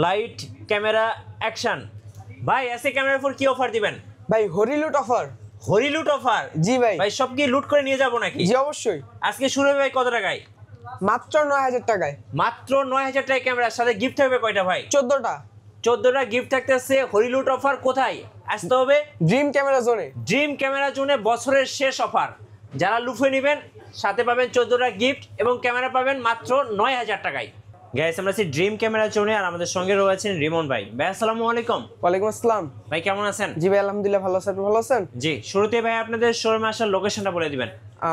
Light camera action. ভাই SA ক্যামেরার উপর কি অফার দিবেন? ভাই হরিলুট অফার। হরিলুট অফার? জি ভাই। ভাই সব কি লুট করে নিয়ে যাবো নাকি? জি অবশ্যই। আজকে শুরু হবে ভাই কত টাকায়? মাত্র 9000 টাকায়। মাত্র 9000 টাকায় ক্যামেরার সাথে গিফট থাকবে কয়টা ভাই? 14টা। 14টা গিফট থাকতেছে। হরিলুট অফার কোথায় আসতে হবে? ড্রিম ক্যামেরা জোনে। ড্রিম ক্যামেরা জোনে বছরের শেষ অফার। যারা লুফে নেবেন সাথে পাবেন 14টা গিফট এবং ক্যামেরা পাবেন মাত্র 9000 টাকায়। গাইস আমরা আছি ড্রিম ক্যামেরা জোনে আর আমাদের সঙ্গে রয়েছেন রিমন ভাই। ভাই আসসালামু আলাইকুম। ওয়ালাইকুম আসসালাম। ভাই কেমন আছেন? জি ভাই আলহামদুলিল্লাহ ভালো আছেন। আপনি ভালো আছেন? জি, শুরুতে ভাই আপনাদের শোরুমে আসার লোকেশনটা বলে দিবেন।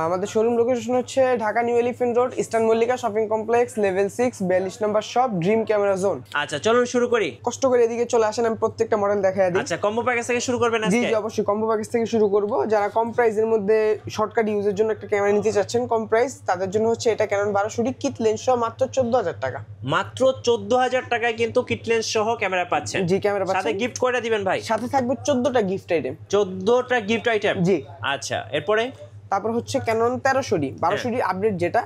আমাদের শোরুম লোকেশন হচ্ছে Dhaka new elephant road, eastern Mallika shopping complex, level 6, 42 নম্বর শপ, ড্রিম ক্যামেরা জোন। আচ্ছা চলুন শুরু করি। কষ্ট করে এদিকে চলে আসেন, আমি প্রত্যেকটা মডেল দেখাই দিই। আচ্ছা কম্বো প্যাকেজ থেকে শুরু করবেন জি আজকে? জি অবশ্যই কম্বো প্যাকেজ থেকে শুরু করব। যারা কম প্রাইসের মধ্যে শর্টকাট ইউজের জন্য একটা ক্যামেরা নিতে চাচ্ছেন কম প্রাইস, তাদের জন্য হচ্ছে এটা ক্যানন 1200 কিট লেন্স সহ মাত্র 14000 টাকা। মাত্র 14000 টাকায় কিন্তু কিট লেন্স সহ ক্যামেরা পাচ্ছেন। জি ক্যামেরা পাচ্ছেন। সাথে গিফট কয়টা দিবেন ভাই? সাথে থাকবে 14টা গিফট আইটেম। 14টা গিফট আইটেম? জি। আচ্ছা এরপরে? তারপর হচ্ছে ক্যানন 1300 1200 আপডেট, যেটা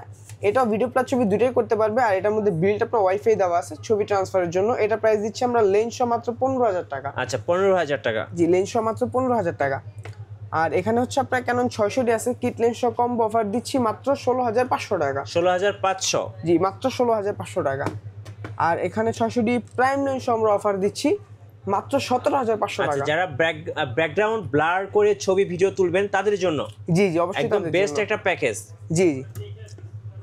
এটা ভিডিও প্লাস ছবি দুটোই করতে পারবে। আর এটার মধ্যে বিল্ট আপনার ওয়াইফাই দেওয়া আছে ছবি ট্রান্সফারের জন্য। এটা প্রাইস দিচ্ছি আমরা লেন্স সহ মাত্র 15000 টাকা। আচ্ছা 15000 টাকা। জি লেন্স সহ মাত্র 15000 টাকা। আর এখানে হচ্ছে আপনার ক্যানন 600 আছে, কিট লেন্স সহ কম্বো অফার দিচ্ছি মাত্র 16500 টাকা। 16500? জি মাত্র 16500 টাকা। আর এখানে 600 প্রাইম লেন্স সহ আমরা অফার দিচ্ছি মাত্র 17500 আচ্ছা টাকা। যারা ব্যাকগ্রাউন্ড ব্লার করে ছবি ভিডিও তুলবেন তাদের জন্য জি জি অবশ্যই একদম তাদের বেস্ট জন্য। একটা প্যাকেজ। জি জি।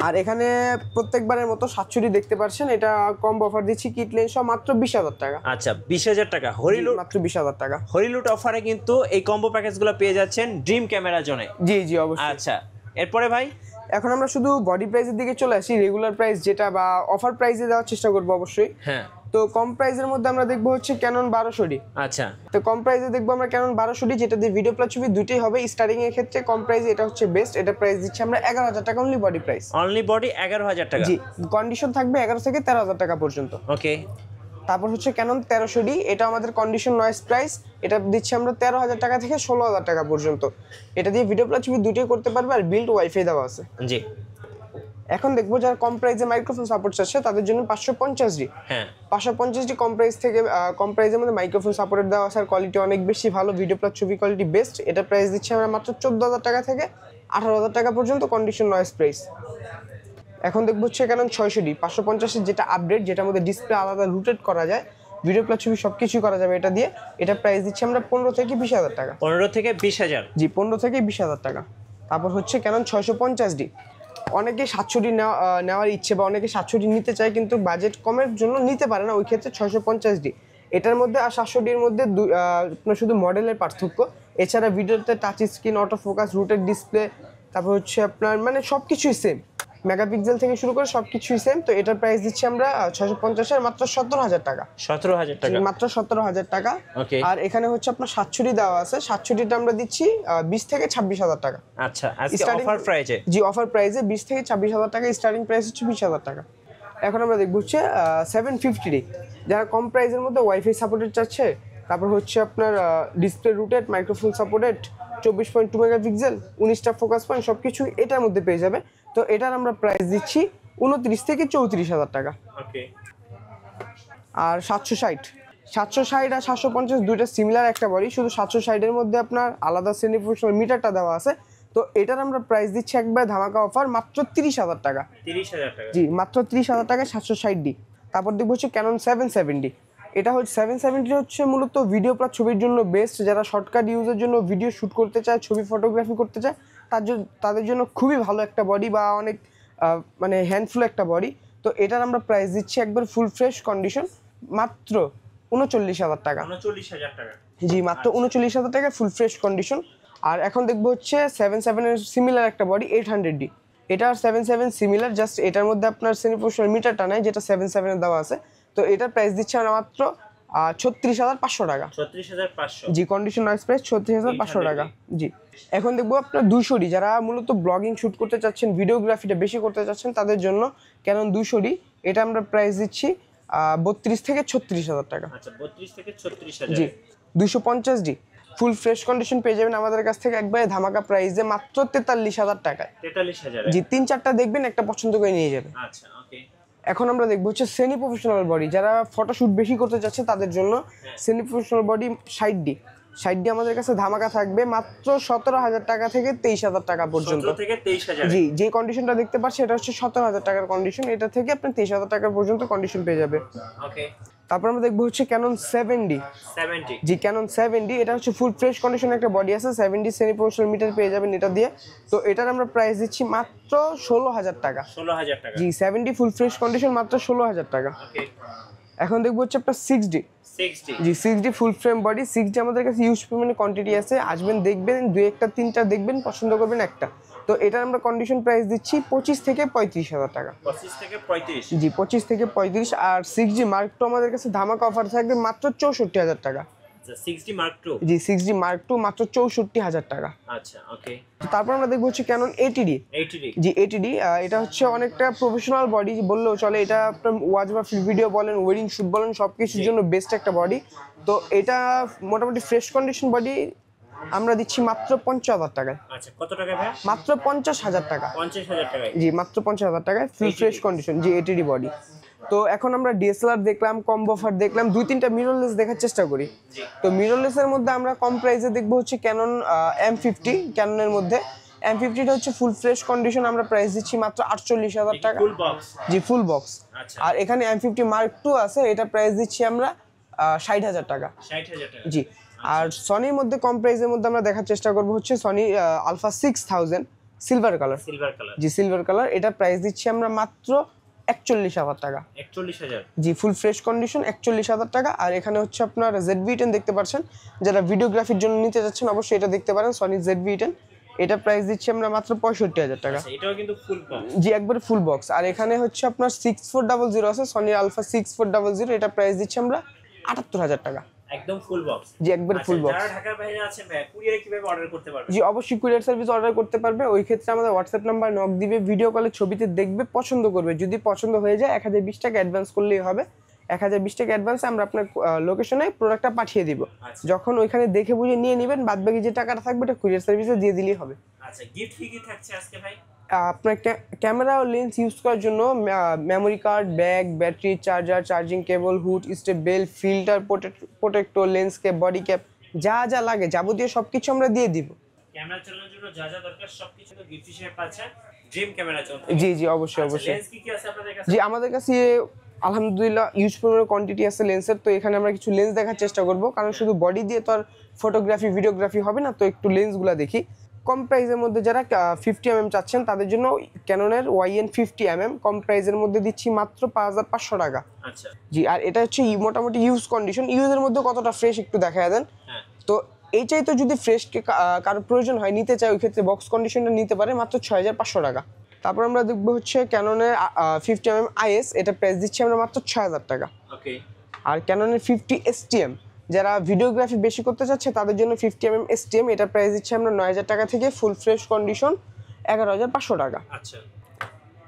আর এখানে প্রত্যেকবারের মতো 700 দেখতে পাচ্ছেন, এটা কম অফার দিচ্ছি কিট লেন্স সহ মাত্র 20000 টাকা। আচ্ছা 20000 টাকা হরিলুট, মাত্র 20000 টাকা। হরিলুট অফারে কিন্তু এই কম্বো প্যাকেজগুলো পেয়ে যাচ্ছেন ড্রিম ক্যামেরা জোনে। জি জি অবশ্যই। আচ্ছা এরপরে ভাই? এখন আমরা শুধু বডি প্রাইসের দিকে চলে আসি। রেগুলার প্রাইস যেটা বা অফার প্রাইসে দেওয়ার চেষ্টা করবো অবশ্যই। হ্যাঁ। তো কম প্রাইসের মধ্যে আমরা দেখবো হচ্ছে ক্যানন 1200। আচ্ছা তো কম প্রাইসে দেখবো আমরা ক্যানন 1200, যেটা দিয়ে ভিডিও প্লাস ছবি দুটোই হবে। স্টার্টিং এর ক্ষেত্রে কম প্রাইসে এটা হচ্ছে বেস্ট। এটা প্রাইস দিচ্ছি আমরা 11000 টাকা only body price. Only body 11000 টাকা? জি কন্ডিশন থাকবে 11 থেকে 13000 টাকা পর্যন্ত। ওকে। তারপর হচ্ছে ক্যানন 1300, এটা আমাদের কন্ডিশন নয়েজ প্রাইস। এটা দিচ্ছি আমরা 13000 টাকা থেকে 16000 টাকা পর্যন্ত। এটা দিয়ে ভিডিও প্লাস ছবি দুটোই করতে পারবে আর বিল্ট ওয়াইফাই দেওয়া আছে। জি। এখন দেখবো যারা কম প্রাইসে মাইক্রোফোন সাপোর্ট চাচ্ছে তাদের জন্য 550। হ্যাঁ 550 কম প্রাইস থেকে কম প্রাইসের মধ্যে মাইক্রোফোন সাপোর্ট দেওয়া আছে আর কোয়ালিটি অনেক বেশি ভালো, ভিডিও প্লাস ছবি কোয়ালিটি বেস্ট। এটা প্রাইস দিচ্ছি আমরা মাত্র 14000 টাকা থেকে 18000 টাকা পর্যন্ত কন্ডিশন নয়েজ প্রাইস। এখন দেখবো হচ্ছে ক্যানন 600 550, যেটা আপডেট, যেটার মধ্যে ডিসপ্লে আলাদা রোটেট করা যায়, ভিডিও প্লাস ছবি সবকিছুই করা যাবে এটা দিয়ে। এটা প্রাইস দিচ্ছি আমরা 15 থেকে 20000 টাকা। 15 থেকে 20000? জি 15 থেকে 20000 টাকা। তারপর হচ্ছে ক্যানন 650। অনেকে 700 নেওয়ার ইচ্ছে বা অনেকে 700 নিতে চায় কিন্তু বাজেট কমের জন্য নিতে পারে না, ওই ক্ষেত্রে 650। এটার মধ্যে আর 700 মধ্যে আপনার শুধু মডেলের পার্থক্য। এছাড়া ভিডিওতে touch screen, auto focus, rooted display, তারপর হচ্ছে আপনার মানে সব কিছুই সেম, মেগাপিক্সেল থেকে শুরু করে সব কিছুই সেম। তো এটার প্রাইস দিচ্ছি আমরা 650 মাত্র 17000 টাকা। 17000 টাকা? মাত্র 17000 টাকা। ওকে। আর এখানে হচ্ছে আপনার 700 দেওয়া আছে, 700টা আমরা দিচ্ছি 20 থেকে 26000 টাকা। আচ্ছা আজকে অফার প্রাইসে? জি অফার প্রাইসে 20 থেকে 26000 টাকা। স্টার্টিং প্রাইস হচ্ছে 20000 টাকা। এখন আমরা দেখব হচ্ছে 750, যারা কম প্রাইসের মধ্যে ওয়াইফাই সাপোর্টেড চাচ্ছে, তারপর হচ্ছে আপনার display rotated, microphone supported, 24.2 megapixel, 19টা ফোকাস পয়েন্ট সবকিছু এটার মধ্যে পেয়ে যাবে। তো এটার আমরা প্রাইস দিচ্ছি 29 থেকে 34000 টাকা। ওকে। আর 760 আর 750 দুইটা সিমিলার একটা বডি, শুধু 760 এর মধ্যে আপনার আলাদা সেন্ট্রিফিউগাল মিটারটা দেওয়া আছে। তো এটার আমরা প্রাইস দিচ্ছি একবার ধামাকা অফার মাত্র 30000 টাকা। 30000 টাকা? জি মাত্র 30000 টাকায় 760। তারপর দেখবো হচ্ছে ক্যানন 770। এটা হচ্ছে 770 হচ্ছে মূলত ভিডিও প্লাস ছবির জন্য বেস্ট। যারা শর্টকাট ইউজের জন্য ভিডিও শ্যুট করতে চায়, ছবি ফটোগ্রাফি করতে চায়, তাদের জন্য খুবই ভালো একটা বডি বা অনেক মানে হ্যান্ডফুল একটা বডি। তো এটার আমরা প্রাইস দিচ্ছি একবার ফুল ফ্রেশ কন্ডিশন মাত্র 39000 টাকা। 39000 টাকা? জি মাত্র 39000 টাকা ফুল ফ্রেশ কন্ডিশন। আর এখন দেখবো হচ্ছে 77 এর সিমিলার একটা বডি 800D। এটা আর 77 সিমিলার, জাস্ট এটার মধ্যে আপনার সেন্ট্রিফিউগাল মিটারটা নাই যেটা 77 এর দেওয়া আছে। তো এটার প্রাইস দিচ্ছে আমরা মাত্র 36500 টাকা। 36500? জি কন্ডিশন নয়েজ প্রাইস 36500 টাকা। জি এখন দেখবো আপনার 200D, যারা মূলত ব্লগিং শুট করতে চাচ্ছেন, ভিডিওগ্রাফিটা বেশি করতে চাচ্ছেন, তাদের জন্য ক্যানন 200D। এটা আমরা প্রাইস দিচ্ছি 32 থেকে 36000 টাকা। আচ্ছা 32 থেকে 36000? জি 250D ফুল ফ্রেশ কন্ডিশন পেয়ে যাবেন আমাদের কাছ থেকে একবারে ধামাকা প্রাইসে মাত্র 43000 টাকায়। 43000? জি 3-4টা দেখবেন, একটা পছন্দ করে নিয়ে যাবেন। আচ্ছা ওকে। এখন আমরা দেখবো হচ্ছে সেমি প্রফেশনাল বডি, যারা ফটোশুট বেশি করতে চাচ্ছে তাদের জন্য semi professional body 60D। 60D আমাদের কাছে ধামাকা থাকবে মাত্র 17,000 টাকা থেকে 23,000 টাকা পর্যন্ত। 17 থেকে 23,000। জি, যে কন্ডিশনটা দেখতে পাচ্ছি এটা হচ্ছে 17,000 টাকার কন্ডিশন, এটা থেকে আপনি 23,000 টাকা পর্যন্ত কন্ডিশন পেয়ে যাবে। ওকে। তারপর আমরা দেখবো হচ্ছে ক্যানন 7D। 70। জি, ক্যানন 7D, এটা হচ্ছে ফুল ফ্রেশ কন্ডিশনের একটা বডি আছে, 7D সেমি প্রফেশনাল মিটার পেয়ে যাবেন এটা দিয়ে। তো এটার আমরা প্রাইস দিচ্ছি মাত্র 16,000 টাকা। 16,000 টাকা। জি, 7D ফুল ফ্রেশ কন্ডিশন মাত্র 16,000 টাকা। ওকে। এখন দেখবো হচ্ছে আপনার 6D। 60। জি, 6D ফুল ফ্রেম বডি। 6D আমাদের কাছে ইউজ পরিমাণে কোয়ান্টিটি আছে, আসবেন দেখবেন, দুই একটা তিনটা দেখবেন, পছন্দ করবেন একটা। তো এটার আমরা কন্ডিশন প্রাইস দিচ্ছি 25 থেকে 35,000 টাকা। 25 থেকে 35। জি, 25 থেকে 35। আর 6D মার্ক টু আমাদের কাছে ধামাকা অফার থাকবে মাত্র 64,000 টাকা। আচ্ছা, 60 মার্ক 2। জি, 6D মার্ক টু মাত্র 64,000 টাকা। আচ্ছা, ওকে। তারপর আমরা দেখবো হচ্ছে ক্যানন 80D। 80D। জি, 80D, এটা হচ্ছে অনেকটা প্রফেশনাল বডি বললেও চলে। এটা আপনার ওয়াচ বা ভিডিও বলেন, ওয়েডিং শুট বলেন, সব কিছুর জন্য বেস্ট একটা বডি। তো এটা মোটামুটি ফ্রেশ কন্ডিশন বডি আমরা দিচ্ছি মাত্র 50,000 টাকায়। আচ্ছা, কত টাকা ভাই? মাত্র 50,000 টাকা। 50,000 টাকায়। জি, মাত্র 50,000 টাকায় ফুল ফ্রেশ কন্ডিশন। জি, 80D বডি। তো এখন আমরা ডিএসএলআর দেখলাম, কম্বো অফার দেখলাম, দুই তিনটা মিররলেস দেখার চেষ্টা করি। তো মিররলেসের মধ্যে আমরা কম প্রাইসে দেখবো হচ্ছে ক্যানন M50। ক্যাননের মধ্যে M50টা হচ্ছে ফুল ফ্রেশ কন্ডিশন, আমরা প্রাইস দিচ্ছি মাত্র 48,000 টাকা। Full box. জি, ফুল বক্স। আচ্ছা। আর এখানে M50 মার্ক 2 আছে, এটা প্রাইস দিচ্ছি আমরা 60,000 টাকা। 60,000 টাকা। জি। আর সনির মধ্যে কম প্রাইসের মধ্যে আমরা দেখার চেষ্টা করবো হচ্ছে Sony Alpha 6000 silver colour. Silver colour. জি, সিলভার কালার, এটা প্রাইস দিচ্ছি আমরা মাত্র 41,000 টাকা। 41,000। জি, ফুল ফ্রেশ কন্ডিশন 41,000 টাকা। আর এখানে হচ্ছে আপনার ZV-10 দেখতে পাচ্ছেন, যারা ভিডিওগ্রাফির জন্য নিতে যাচ্ছেন অবশ্যই এটা দেখতে পারেন, সনি ZV-10। এটা প্রাইস দিচ্ছি আমরা মাত্র 65,000 টাকা। আচ্ছা, এটাও কিন্তু ফুল বক্স। জি, একবারে ফুল বক্স। আর এখানে হচ্ছে আপনার 6400 আছে, সনি আলফা 6400, এটা প্রাইস দিচ্ছি আমরা 78,000 টাকা। একদম ফুল বক্স। জি, একবারে ফুল বক্স। যারা ঢাকার বাইরে আছেন ভাই, কুরিয়ারে কিভাবে অর্ডার করতে পারবে? জি, অবশ্যই কুরিয়ার সার্ভিস অর্ডার করতে পারবে। ওই ক্ষেত্রে আমাদের হোয়াটসঅ্যাপ নাম্বার নক দিবে, ভিডিও কলে ছবিতে দেখবে, পছন্দ করবে। যদি পছন্দ হয়ে যায় 1020 টাকা অ্যাডভান্স করলেই হবে। 1020 টাকা অ্যাডভান্সে আমরা আপনার লোকেশনে প্রোডাক্টটা পাঠিয়ে দিব। যখন ওইখানে দেখে বুঝে নিয়ে নেবেন, বাদ বাকি যে টাকাটা থাকবে এটা কুরিয়ার সার্ভিসে দিয়ে দিলেই হবে। আচ্ছা, গিফট কি থাকছে আজকে ভাই? আপনার ক্যামেরা ও লেন্স ইউজ করার জন্য memory card, bag, battery, charger, charging cable, hood, step belt, filter, protector, lens cap, body cap, যা যা লাগে যাবতীয় সবকিছু আমরা দিয়ে দিব। ক্যামেরা চালানোর জন্য যা যা দরকার সবকিছু তো গিফট হিসেবে পাচ্ছেন ড্রিম ক্যামেরা জন্য। জি জি, অবশ্যই অবশ্যই। লেন্স কি আছে আপনাদের কাছে? জি, আমাদের কাছে আলহামদুলিল্লাহ ইউজ পরিমাণে কোয়ান্টিটি আছে লেন্সের। তো এখানে আমরা কিছু লেন্স দেখার চেষ্টা করব, কারণ শুধু বডি দিয়ে তো আর ফটোগ্রাফি ভিডিওগ্রাফি হবে না। তো একটু লেন্সগুলো দেখি। কম প্রাইসের মধ্যে যারা 50mm চাচ্ছেন তাদের জন্য ক্যাননের YN50mm কম প্রাইসের মধ্যে দিচ্ছি মাত্র 5,500 টাকা। আচ্ছা। জি, আর এটা হচ্ছে মোটামুটি ইউজ কন্ডিশন। ইউজের মধ্যে কতটা ফ্রেশ একটু দেখায় দেন। হ্যাঁ। তো এই চাই তো যদি ফ্রেশ কারো প্রয়োজন হয় নিতে চাই, ওই ক্ষেত্রে বক্স কন্ডিশনটা নিতে পারে মাত্র 6,500 টাকা। তারপর আমরা দেখবো হচ্ছে ক্যাননের 50mm IS, এটা প্রাইস দিচ্ছি আমরা মাত্র 6,000 টাকা। ওকে। আর ক্যাননের 50 STM, যারা ভিডিওগ্রাফি বেশি করতে চাচ্ছে তাদের জন্য 50mm STM, এটা প্রাইস দিচ্ছি আমরা 9,000 টাকা থেকে ফুল ফ্রেশ কন্ডিশন 11,500 টাকা। আচ্ছা।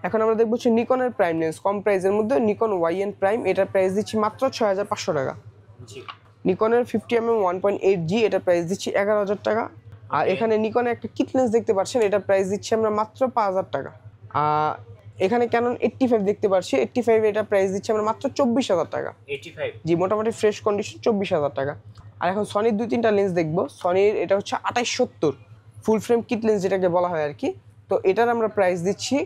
এখন আমরা দেখবো হচ্ছে নিকনের প্রাইম লেন্স কম প্রাইসের মধ্যে, নিকন YN প্রাইম, এটার প্রাইস দিচ্ছি মাত্র 6,500 টাকা। জি। নিকনের 50mm 1.8G, এটা প্রাইস দিচ্ছি 11,000 টাকা। আর এখানে নিকনের একটা কিট লেন্স দেখতে পাচ্ছেন, এটা প্রাইস দিচ্ছি আমরা মাত্র 5,000 টাকা। এখানে ক্যানন 85 দেখতে পাচ্ছি, 85 এটা প্রাইস দিচ্ছি আমরা মাত্র 24,000 টাকা। 85? জি, মোটামুটি ফ্রেশ কন্ডিশন 24,000 টাকা। আর এখন সনির দুই তিনটা লেন্স দেখবো। সনির এটা হচ্ছে 2870 ফুল ফ্রেম কিট লেন্স যেটাকে বলা হয় আর কি। তো এটার আমরা প্রাইস দিচ্ছি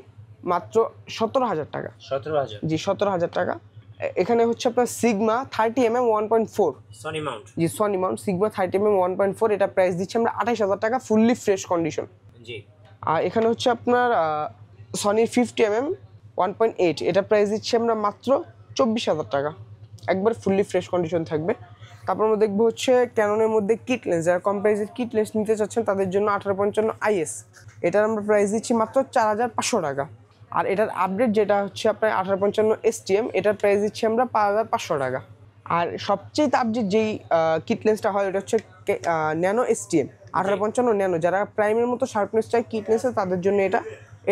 মাত্র 17,000 টাকা। 17,000? জি, 17,000 টাকা। এখানে হচ্ছে আপনার সিগমা 30mm 1.4 সনি মাউন্ট। জি, সনি মাউন্ট সিগমা 30mm 1.4, এটা প্রাইস দিচ্ছি আমরা 28,000 টাকা ফুললি ফ্রেশ কন্ডিশন। জি। আর এখানে হচ্ছে আপনার সনির 50mm 1.8, এটা প্রাইস দিচ্ছি আমরা মাত্র 24,000 টাকা, একবার ফুললি ফ্রেশ কন্ডিশন থাকবে। তারপর আমরা দেখবো হচ্ছে ক্যাননের মধ্যে কিট লেন্স, যারা কম প্রাইসের কিট লেন্স নিতে চাচ্ছেন তাদের জন্য 1855 IS, এটার আমরা প্রাইস দিচ্ছি মাত্র 4,500 টাকা। আর এটার আপডেট যেটা হচ্ছে আপনার 1855 STM, এটার প্রাইস দিচ্ছি আমরা 5,500 টাকা। আর সবচেয়ে আপডেট যেই কিট লেন্সটা হয় ওটা হচ্ছে ন্যানো STM 1855 ন্যানো, যারা প্রাইমের মতো শার্পনেস চাই কিট লেন্সে তাদের জন্য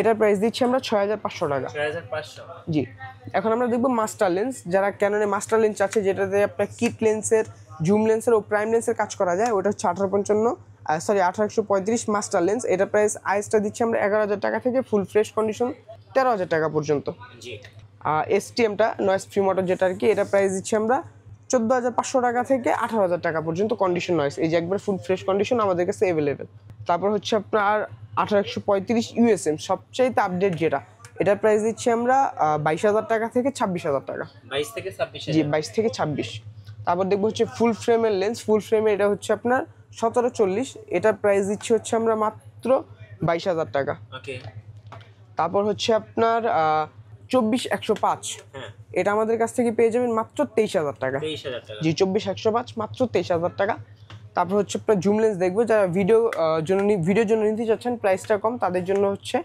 এটার প্রাইস দিচ্ছি আমরা 6,500 টাকা। 6,500? জি। এখন আমরা দেখবো মাস্টার লেন্স, যারা ক্যাননে মাস্টার লেন্স আছে যেটাতে আপনার কিট লেন্সের, জুম লেন্সের ও প্রাইম লেন্সের কাজ করা যায়, ওটা হচ্ছে 1835 মাস্টার লেন্স, এটা প্রাইস ISটা দিচ্ছি আমরা 11,000 টাকা থেকে ফুল ফ্রেশ কন্ডিশন 13,000 টাকা পর্যন্ত। জি। এসটিএমটা নয়েজ ফ্রি মোটর যেটা আর কি, এটা প্রাইস দিচ্ছি আমরা 14,500 টাকা থেকে 18,000 টাকা পর্যন্ত কন্ডিশন নয়েজ, এই যে একবার ফুল ফ্রেশ কন্ডিশন আমাদের কাছে অ্যাভেলেবেল। তারপর হচ্ছে আপনার 1835 ইউএসএম সবচাইতে আপডেট যেটা, এটার প্রাইস দিচ্ছি আমরা 22,000 টাকা থেকে 26,000 টাকা। 22 থেকে 26 জি 22 থেকে 26। তারপর দেখবো হচ্ছে ফুল ফ্রেমের লেন্স, ফুল ফ্রেমে এটা হচ্ছে আপনার 1740, এটার প্রাইস দিচ্ছি হচ্ছে আমরা মাত্র 22,000 টাকা। ওকে। তারপর হচ্ছে আপনার 24-105, হ্যাঁ এটা আমাদের কাছ থেকে পেয়ে যাবেন মাত্র 23,000 টাকা। 23,000 টাকা। জি 24-105 মাত্র 23,000 টাকা। তারপর হচ্ছে আপনার জুম লেন্স দেখবো, যারা ভিডিওর জন্য নিতে চাচ্ছেন প্রাইসটা কম, তাদের জন্য হচ্ছে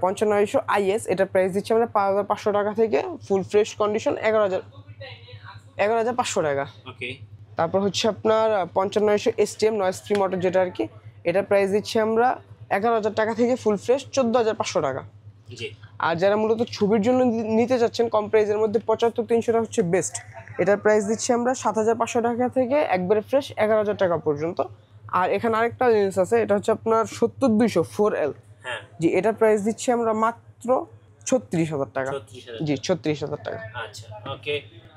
5500 IS, এটার প্রাইস দিচ্ছি আমরা 5,500 টাকা থেকে ফুল ফ্রেশ কন্ডিশন 11,500 টাকা। ওকে। তারপর হচ্ছে আপনার 5500 STM নয়েজ ফ্রি মোটর যেটা আর কি, এটার প্রাইস দিচ্ছি আমরা 11,000 টাকা থেকে ফুল ফ্রেশ 14,500 টাকা। জি। আর যারা মূলত ছবির জন্য নিতে চাচ্ছেন কম প্রাইসের মধ্যে 75-300 হচ্ছে বেস্ট, এটার প্রাইস দিচ্ছি আমরা 7,500 টাকা থেকে একবারে ফ্রেশ 11,000 টাকা পর্যন্ত। আর এখানে আরেকটা লেন্স আছে, এটা হচ্ছে আপনার 70-200 4L। হ্যাঁ জি এটার প্রাইস দিচ্ছি আমরা মাত্র 36,000 টাকা। 36,000। জি 36,000 টাকা। আচ্ছা ওকে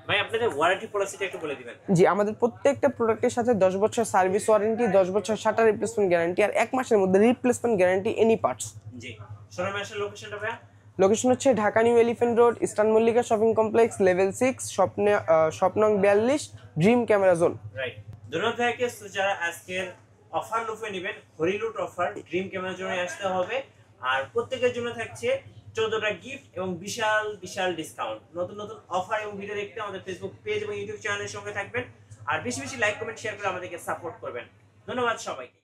ভাই, আপনাদের ওয়ারেন্টি পলিসিটা একটু বলে দিবেন। জি আমাদের প্রত্যেকটা প্রোডাক্টের সাথে 10 বছর সার্ভিস ওয়ারেন্টি, 10 বছর শাটার রিপ্লেসমেন্ট গ্যারান্টি, আর 1 মাসের মধ্যে রিপ্লেসমেন্ট গ্যারান্টি এনি পার্টস। জি। শোরুমের আসলে লোকেশনটা ভাই? লোকেশন হচ্ছে Dhaka new elephant road, eastern Mallika shopping complex, level 6, shop নং 42, ড্রিম ক্যামেরা জোন। রাইট। ধন্যবাদ ভাইকে। যারা আজকের অফার লুফে নেবেন, হরিলুট অফার, ড্রিম ক্যামেরার জন্য আসতে হবে। আর প্রত্যেকের জন্য থাকছে 14টা গিফট এবং বিশাল বিশাল ডিসকাউন্ট। নতুন নতুন অফার এবং ভিডিও দেখতে আমাদের ফেসবুক পেজ এবং ইউটিউব চ্যানেলের সঙ্গে থাকবেন। আর বেশি বেশি লাইক কমেন্ট শেয়ার করে আমাদেরকে সাপোর্ট করবেন। ধন্যবাদ সবাইকে।